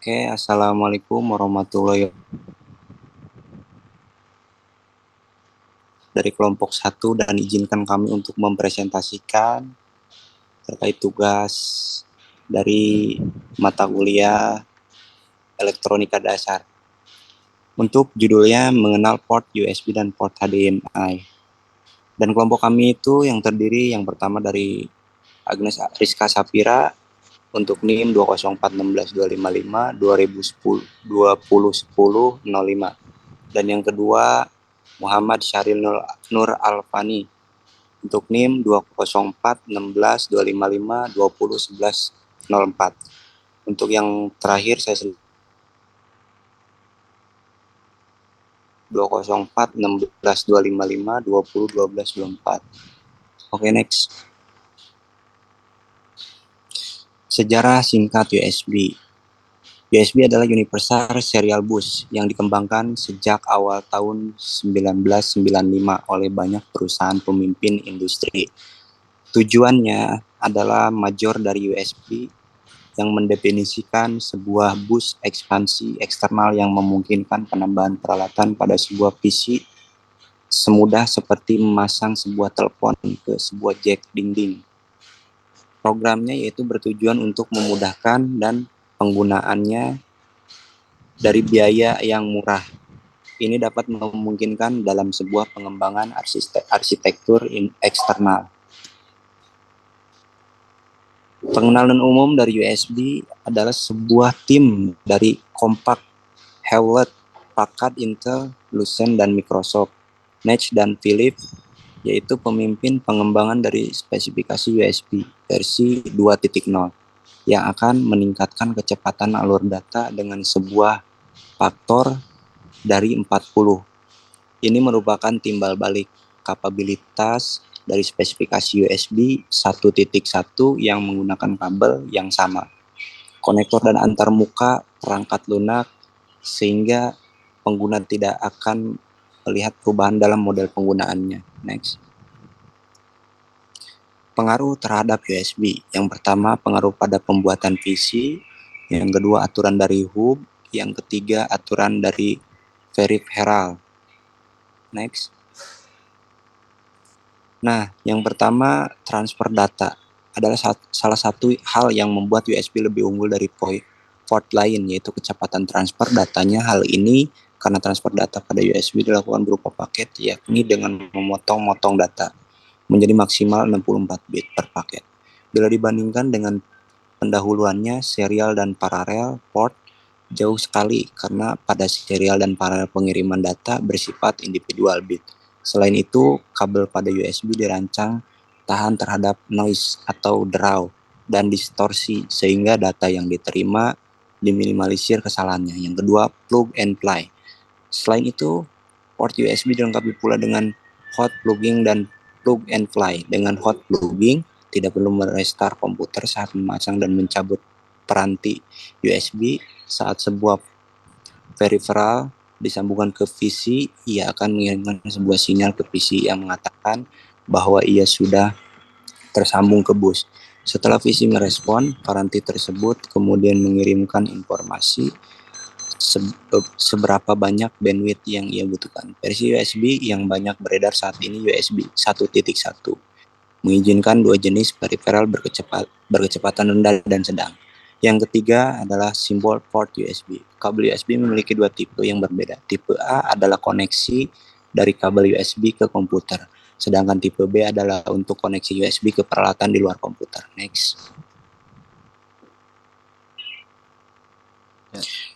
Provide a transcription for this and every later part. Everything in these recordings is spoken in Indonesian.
Oke, Assalamualaikum warahmatullahi wabarakatuh. Dari kelompok 1 dan izinkan kami untuk mempresentasikan terkait tugas dari mata kuliah elektronika dasar. Untuk judulnya mengenal port USB dan port HDMI. Dan kelompok kami itu yang terdiri yang pertama dari Agnes Rizka Sapira untuk NIM 2041625 2010 dan yang kedua Muhammad Syaril Nur Alfani untuk NIM 204162552011104. Untuk yang terakhir saya 204162552011104. Oke, next. Sejarah singkat USB. USB adalah Universal Serial Bus yang dikembangkan sejak awal tahun 1995 oleh banyak perusahaan pemimpin industri. Tujuannya adalah major dari USB yang mendefinisikan sebuah bus ekspansi eksternal yang memungkinkan penambahan peralatan pada sebuah PC semudah seperti memasang sebuah telepon ke sebuah jack dinding. Programnya yaitu bertujuan untuk memudahkan dan penggunaannya dari biaya yang murah. Ini dapat memungkinkan dalam sebuah pengembangan arsitektur eksternal. Pengenalan umum dari USB adalah sebuah tim dari Compaq, Hewlett Packard, Intel, Lucent, dan Microsoft, Nash, dan Philips, yaitu pemimpin pengembangan dari spesifikasi USB versi 2.0 yang akan meningkatkan kecepatan alur data dengan sebuah faktor dari 40. Ini merupakan timbal balik kapabilitas dari spesifikasi USB 1.1 yang menggunakan kabel yang sama, konektor dan antarmuka perangkat lunak, sehingga pengguna tidak akan melihat perubahan dalam model penggunaannya. Next. Pengaruh terhadap USB. Yang pertama, pengaruh pada pembuatan PC. Yang kedua, aturan dari hub. Yang ketiga, aturan dari peripheral. Next. Nah, yang pertama, transfer data adalah salah satu hal yang membuat USB lebih unggul dari port lain, yaitu kecepatan transfer datanya. Hal ini karena transfer data pada USB dilakukan berupa paket, yakni dengan memotong-motong data menjadi maksimal 64 bit per paket. Bila dibandingkan dengan pendahuluannya, serial dan paralel port jauh sekali karena pada serial dan paralel pengiriman data bersifat individual bit. Selain itu, kabel pada USB dirancang tahan terhadap noise atau draw dan distorsi sehingga data yang diterima diminimalisir kesalahannya. Yang kedua, plug and play. Selain itu, port USB dilengkapi pula dengan hot plugging dan plug and play. Dengan hot plugging, tidak perlu merestart komputer saat memasang dan mencabut peranti USB. Saat sebuah peripheral disambungkan ke PC, ia akan mengirimkan sebuah sinyal ke PC yang mengatakan bahwa ia sudah tersambung ke bus. Setelah PC merespon, peranti tersebut kemudian mengirimkan informasi seberapa banyak bandwidth yang ia butuhkan. Versi USB yang banyak beredar saat ini USB 1.1 mengizinkan dua jenis peripheral berkecepatan rendah dan sedang. Yang ketiga adalah simbol port USB. Kabel USB memiliki dua tipe yang berbeda. Tipe A adalah koneksi dari kabel USB ke komputer, sedangkan tipe B adalah untuk koneksi USB ke peralatan di luar komputer. Next.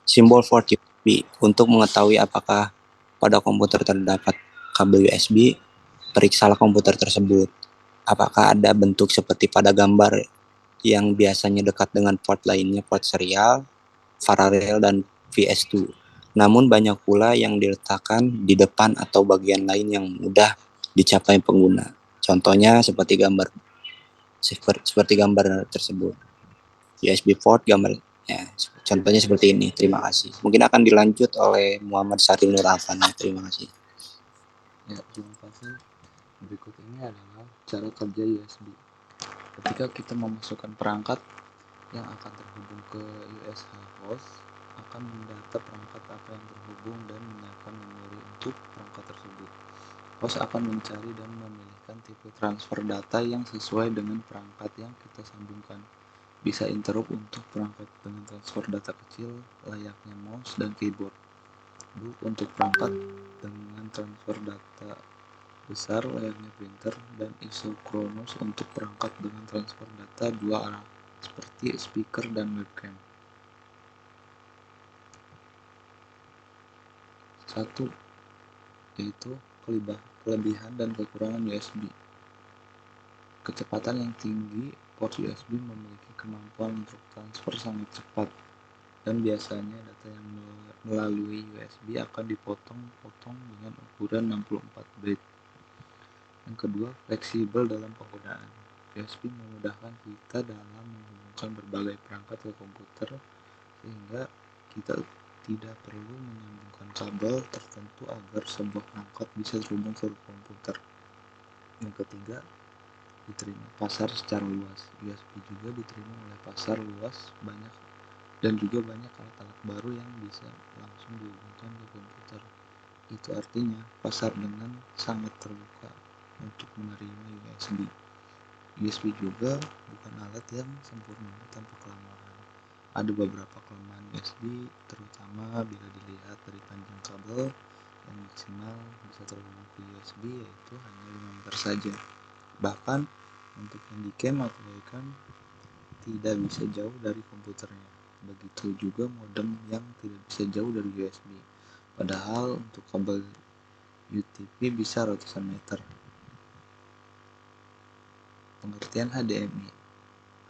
Simbol port USB. Untuk mengetahui apakah pada komputer terdapat kabel USB, periksalah komputer tersebut. Apakah ada bentuk seperti pada gambar yang biasanya dekat dengan port lainnya, port serial, paralel, dan VS2. Namun banyak pula yang diletakkan di depan atau bagian lain yang mudah dicapai pengguna. Contohnya seperti gambar tersebut. USB port gambar ya, contohnya seperti ini. Terima kasih. Mungkin akan dilanjut oleh Muhammad Syaril Nur Afani. Terima kasih. Ya, terima kasih. Berikut ini adalah cara kerja USB. Ketika kita memasukkan perangkat yang akan terhubung ke USH host, akan mendata perangkat apa yang terhubung dan menyiapkan memori untuk perangkat tersebut. Host akan mencari dan memilihkan tipe transfer data yang sesuai dengan perangkat yang kita sambungkan. Bisa interrupt untuk perangkat dengan transfer data kecil layaknya mouse dan keyboard. Book untuk perangkat dengan transfer data besar layaknya printer, dan isochronous untuk perangkat dengan transfer data dua arah seperti speaker dan webcam. 1. Yaitu kelebihan dan kekurangan USB. Kecepatan yang tinggi, port USB memiliki kemampuan untuk transfer sangat cepat, dan biasanya data yang melalui USB akan dipotong-potong dengan ukuran 64 bit. Yang kedua, fleksibel dalam penggunaan. USB memudahkan kita dalam menghubungkan berbagai perangkat ke komputer, sehingga kita tidak perlu menyambungkan kabel tertentu agar sebuah perangkat bisa terhubung ke komputer. Yang ketiga, diterima pasar secara luas. USB juga diterima oleh pasar luas dan juga banyak alat-alat baru yang bisa langsung dihubungkan ke komputer. Itu artinya pasar dengan sangat terbuka untuk menerima USB. USB juga bukan alat yang sempurna tanpa kelemahan. Ada beberapa kelemahan USB, terutama bila dilihat dari panjang kabel yang maksimal bisa terhubung ke USB, yaitu hanya 5 meter saja. Bahkan untuk handycam atau webcam tidak bisa jauh dari komputernya. Begitu juga modem yang tidak bisa jauh dari USB. Padahal untuk kabel UTP bisa ratusan meter. Pengertian HDMI.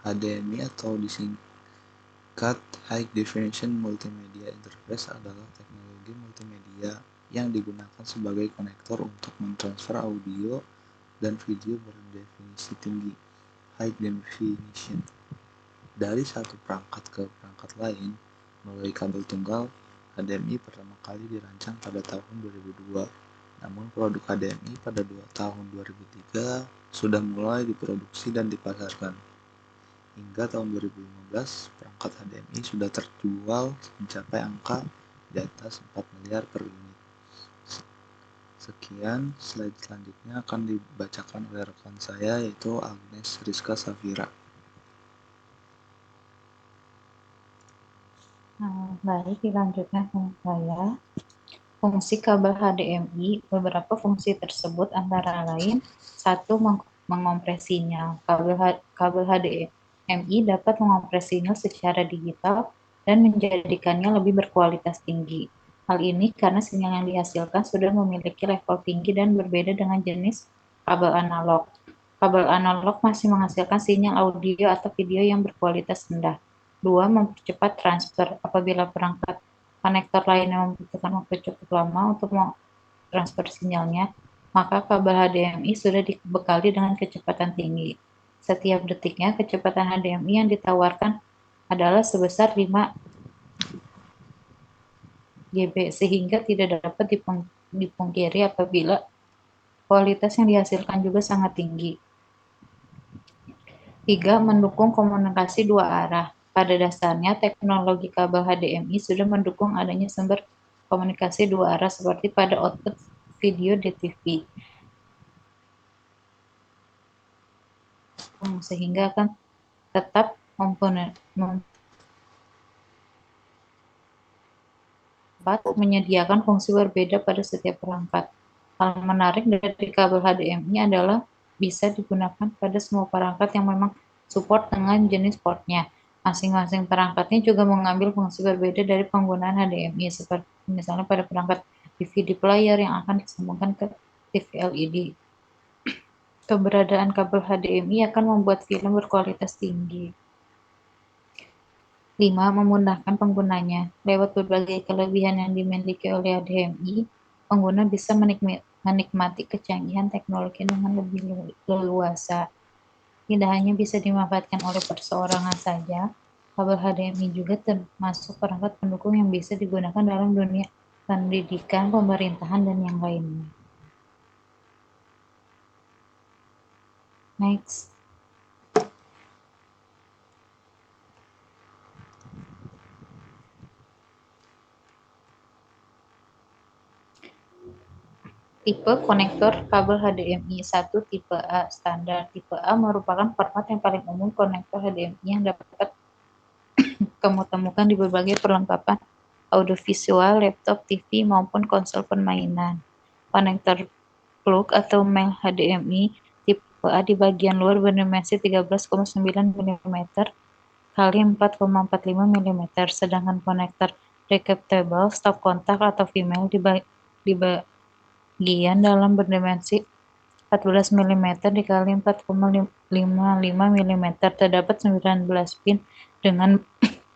HDMI atau disingkat High Definition Multimedia Interface adalah teknologi multimedia yang digunakan sebagai konektor untuk mentransfer audio dan video berdefinisi tinggi (high definition) dari satu perangkat ke perangkat lain melalui kabel tunggal. HDMI pertama kali dirancang pada tahun 2002, namun produk HDMI pada tahun 2003 sudah mulai diproduksi dan dipasarkan. Hingga tahun 2015, perangkat HDMI sudah terjual mencapai angka di atas 4 miliar per unit. Sekian, slide selanjutnya akan dibacakan oleh rekan saya, yaitu Agnes Rizka Safira. Baik, dilanjutkan sama saya. Fungsi kabel HDMI, beberapa fungsi tersebut antara lain: 1. Mengompresi sinyal. Kabel HDMI dapat mengompresi sinyal secara digital dan menjadikannya lebih berkualitas tinggi. Hal ini karena sinyal yang dihasilkan sudah memiliki level tinggi dan berbeda dengan jenis kabel analog. Kabel analog masih menghasilkan sinyal audio atau video yang berkualitas rendah. 2. Mempercepat transfer. Apabila perangkat konektor lainnya membutuhkan waktu cukup lama untuk transfer sinyalnya, maka kabel HDMI sudah dibekali dengan kecepatan tinggi. Setiap detiknya, kecepatan HDMI yang ditawarkan adalah sebesar 5 GB, sehingga tidak dapat dipungkiri apabila kualitas yang dihasilkan juga sangat tinggi. 3. Mendukung komunikasi dua arah. Pada dasarnya, teknologi kabel HDMI sudah mendukung adanya sumber komunikasi dua arah seperti pada output video di TV, sehingga akan tetap menyediakan fungsi berbeda pada setiap perangkat. Hal menarik dari kabel HDMI adalah bisa digunakan pada semua perangkat yang memang support dengan jenis portnya. Masing-masing perangkatnya juga mengambil fungsi berbeda dari penggunaan HDMI, seperti misalnya pada perangkat DVD player yang akan disambungkan ke TV LED. Keberadaan kabel HDMI akan membuat film berkualitas tinggi. 5. Memudahkan penggunanya. Lewat berbagai kelebihan yang dimiliki oleh HDMI, pengguna bisa menikmati kecanggihan teknologi dengan lebih leluasa. Tidak hanya bisa dimanfaatkan oleh perseorangan saja, kabel HDMI juga termasuk perangkat pendukung yang bisa digunakan dalam dunia pendidikan, pemerintahan, dan yang lainnya. Next. Tipe konektor kabel HDMI 1 tipe A standar. Tipe A merupakan format yang paling umum konektor HDMI yang dapat kamu temukan di berbagai perlengkapan audiovisual, laptop, TV, maupun konsol permainan. Konektor plug atau male HDMI tipe A di bagian luar berdimensi 13,9 mm kali 4,45 mm, sedangkan konektor receptable stop kontak atau female di bagian dalam berdimensi 14 mm dikali 4,55 mm. Terdapat 19 pin dengan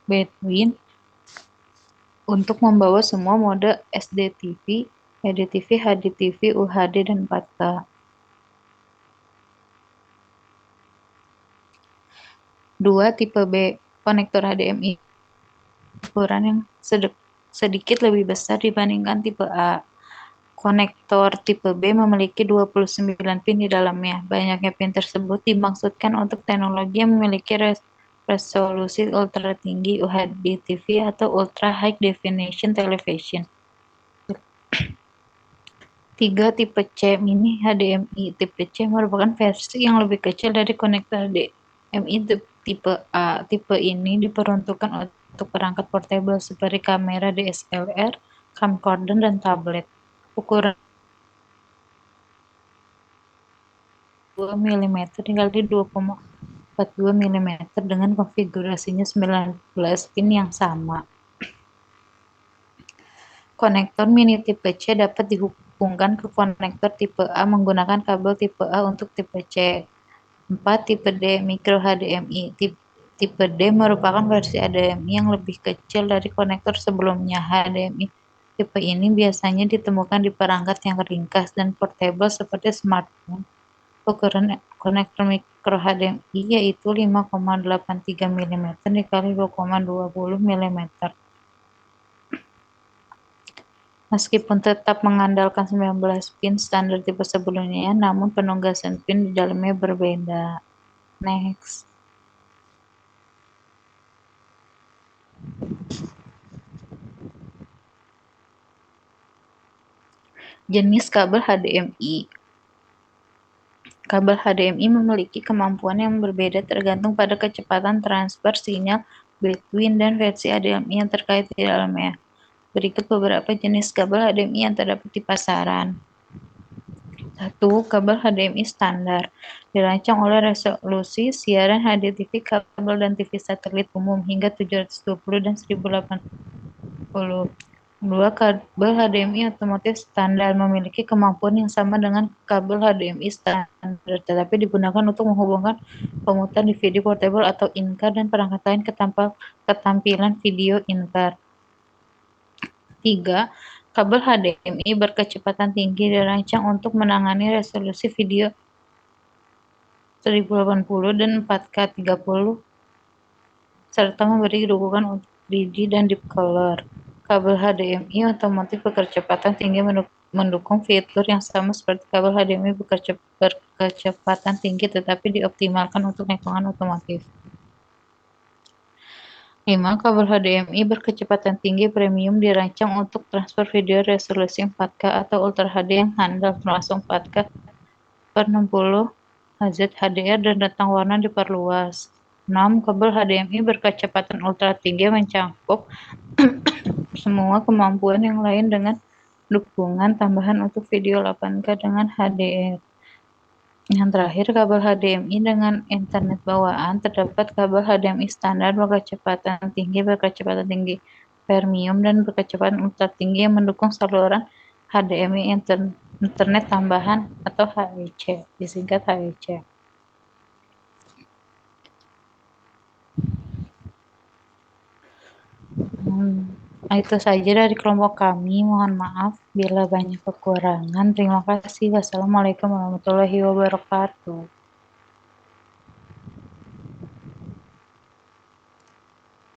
bandwidth untuk membawa semua mode SDTV, EDTV, HDTV, UHD, dan 4K. Dua, tipe B, konektor HDMI ukuran yang sedikit lebih besar dibandingkan tipe A. Konektor tipe B memiliki 29 pin di dalamnya. Banyaknya pin tersebut dimaksudkan untuk teknologi yang memiliki resolusi ultra tinggi UHD TV atau Ultra High Definition Television. 3. Tipe C mini HDMI. Tipe C merupakan versi yang lebih kecil dari konektor HDMI tipe A. Tipe ini diperuntukkan untuk perangkat portable seperti kamera DSLR, camcorder, dan tablet. Ukuran 2 mm dikali 2,42 mm dengan konfigurasinya 19 pin yang sama. Konektor mini tipe C dapat dihubungkan ke konektor tipe A menggunakan kabel tipe A untuk tipe C. 4. Tipe D micro HDMI. Tipe D merupakan versi HDMI yang lebih kecil dari konektor sebelumnya. HDMI tipe ini biasanya ditemukan di perangkat yang ringkas dan portable seperti smartphone. Ukuran konektor micro HDMI yaitu 5,83 mm dikali 2,20 mm. Meskipun tetap mengandalkan 19 pin standar tipe sebelumnya, namun penugasan pin di dalamnya berbeda. Next. Jenis kabel HDMI. Kabel HDMI memiliki kemampuan yang berbeda tergantung pada kecepatan transfer sinyal between dan versi HDMI yang terkait di dalamnya. Berikut beberapa jenis kabel HDMI yang terdapat di pasaran. 1. Kabel HDMI standar. Dirancang oleh resolusi siaran HDTV, kabel, dan TV satelit umum hingga 720 dan 1080. 2. Kabel HDMI otomotif standar memiliki kemampuan yang sama dengan kabel HDMI standar, tetapi digunakan untuk menghubungkan komuter DVD portable atau in-car dan perangkat lain ketampilan video in-car. 3. Kabel HDMI berkecepatan tinggi dirancang untuk menangani resolusi video 1080 dan 4K 30 serta memberi dukungan untuk 3D dan deep color. Kabel HDMI otomotif berkecepatan tinggi mendukung fitur yang sama seperti kabel HDMI berkecepatan tinggi tetapi dioptimalkan untuk lingkungan otomotif. 5. Kabel HDMI berkecepatan tinggi premium dirancang untuk transfer video resolusi 4K atau Ultra HD yang handal termasuk 4K per 60 Hz HDR dan rentang warna diperluas. 6. Kabel HDMI berkecepatan ultra tinggi mencakup semua kemampuan yang lain dengan dukungan tambahan untuk video 8K dengan HDR. Yang terakhir, kabel HDMI dengan internet bawaan. Terdapat kabel HDMI standar berkecepatan tinggi premium, dan berkecepatan ultra tinggi yang mendukung saluran HDMI internet tambahan atau HEC, disingkat HEC. Itu saja dari kelompok kami. Mohon maaf bila banyak kekurangan. Terima kasih. Wassalamualaikum warahmatullahi wabarakatuh.